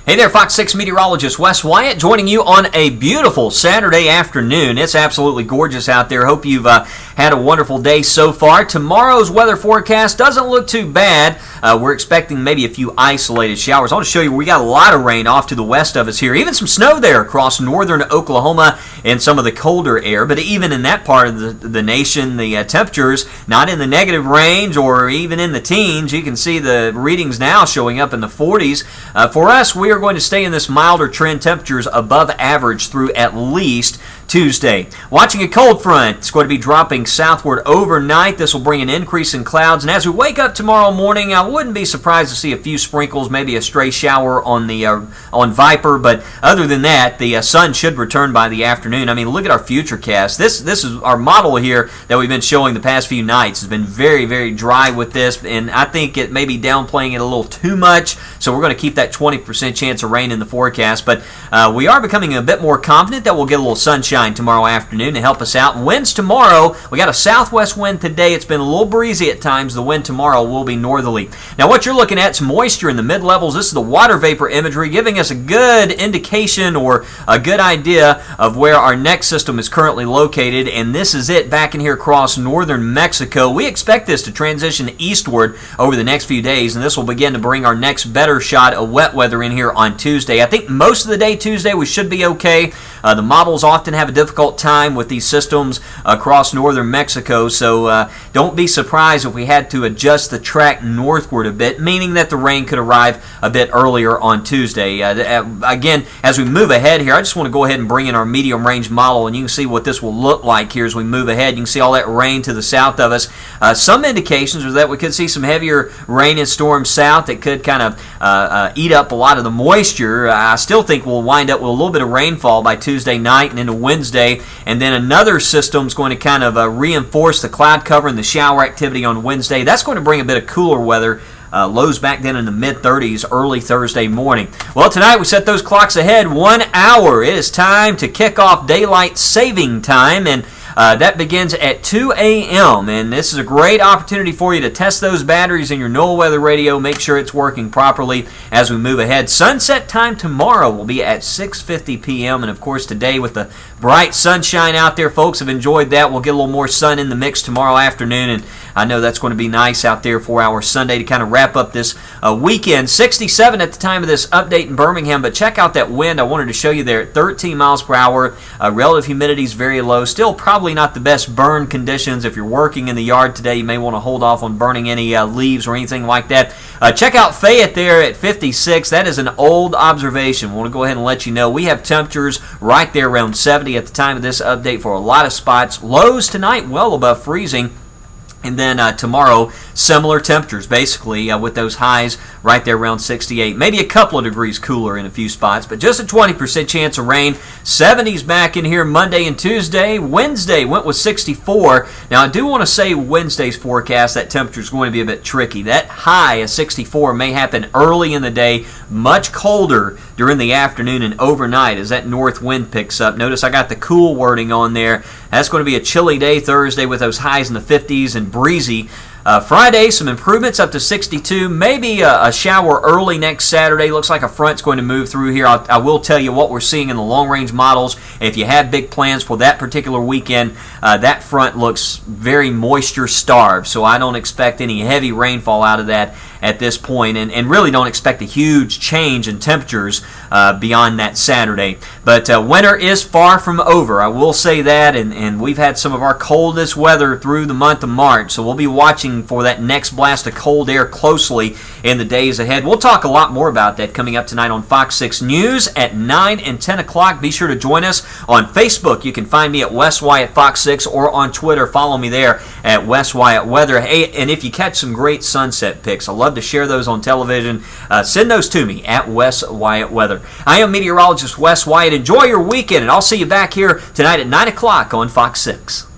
Hey there, Fox 6 meteorologist Wes Wyatt joining you on a beautiful Saturday afternoon. It's absolutely gorgeous out there. Hope you've had a wonderful day so far. Tomorrow's weather forecast doesn't look too bad. We're expecting maybe a few isolated showers. I want to show you we got a lot of rain off to the west of us here. Even some snow there across northern Oklahoma and some of the colder air. But even in that part of the nation, the temperatures not in the negative range or even in the teens. You can see the readings now showing up in the 40s. For us, we are going to stay in this milder trend, temperatures above average through at least Tuesday. Watching a cold front. It's going to be dropping southward overnight. This will bring an increase in clouds. And as we wake up tomorrow morning, I wouldn't be surprised to see a few sprinkles, maybe a stray shower on the on Viper. But other than that, the sun should return by the afternoon. I mean, look at our futurecast. This is our model here that we've been showing the past few nights. It's been very, very dry with this, and I think it may be downplaying it a little too much. So we're going to keep that 20% chance of rain in the forecast. But we are becoming a bit more confident that we'll get a little sunshine tomorrow afternoon to help us out. Winds tomorrow, we got a southwest wind today. It's been a little breezy at times. The wind tomorrow will be northerly. Now what you're looking at is moisture in the mid-levels. This is the water vapor imagery giving us a good indication or a good idea of where our next system is currently located, and this is it back in here across northern Mexico. We expect this to transition eastward over the next few days, and this will begin to bring our next better shot of wet weather in here on Tuesday. I think most of the day Tuesday we should be okay. The models often have a difficult time with these systems across northern Mexico, so don't be surprised if we had to adjust the track northward a bit, meaning that the rain could arrive a bit earlier on Tuesday. Again, as we move ahead here, I just want to go ahead and bring in our medium range model, and you can see what this will look like here as we move ahead. You can see all that rain to the south of us. Some indications are that we could see some heavier rain and storms south that could kind of eat up a lot of the moisture. I still think we'll wind up with a little bit of rainfall by Tuesday night and into Wednesday, and then another system is going to kind of reinforce the cloud cover and the shower activity on Wednesday. That's going to bring a bit of cooler weather. Lows back then in the mid-30s early Thursday morning. Well, tonight we set those clocks ahead 1 hour. It is time to kick off daylight saving time, and that begins at 2 a.m. And this is a great opportunity for you to test those batteries in your NOAA weather radio. Make sure it's working properly as we move ahead. Sunset time tomorrow will be at 6:50 p.m. And of course today with the bright sunshine out there, folks have enjoyed that. We'll get a little more sun in the mix tomorrow afternoon, and I know that's going to be nice out there for our Sunday to kind of wrap up this weekend. 67 at the time of this update in Birmingham, but check out that wind I wanted to show you there at 13 miles per hour. Relative humidity is very low. Still probably not the best burn conditions. If you're working in the yard today, you may want to hold off on burning any leaves or anything like that. Check out Fayette there at 56. That is an old observation. I want to go ahead and let you know we have temperatures right there around 70 at the time of this update for a lot of spots. Lows tonight well above freezing. And then tomorrow, similar temperatures, basically, with those highs right there around 68. Maybe a couple of degrees cooler in a few spots, but just a 20% chance of rain. 70s back in here Monday and Tuesday. Wednesday went with 64. Now, I do want to say Wednesday's forecast, that temperature is going to be a bit tricky. That high of 64 may happen early in the day, much colder during the afternoon and overnight as that north wind picks up. Notice I got the cool wording on there. That's going to be a chilly day Thursday with those highs in the 50s and breezy. Friday, some improvements up to 62. Maybe a shower early next Saturday. Looks like a front's going to move through here. I will tell you what we're seeing in the long-range models. If you have big plans for that particular weekend, that front looks very moisture-starved, so I don't expect any heavy rainfall out of that at this point, and really don't expect a huge change in temperatures beyond that Saturday. But winter is far from over, I will say that, and we've had some of our coldest weather through the month of March, so we'll be watching for that next blast of cold air closely in the days ahead. We'll talk a lot more about that coming up tonight on Fox 6 News at 9 and 10 o'clock. Be sure to join us on Facebook. You can find me at Wes Wyatt Fox 6, or on Twitter. Follow me there at Wes Wyatt Weather. Hey, and if you catch some great sunset pics, I love to share those on television. Send those to me at Wes Wyatt Weather. I am meteorologist Wes Wyatt. Enjoy your weekend, and I'll see you back here tonight at 9 o'clock on Fox 6.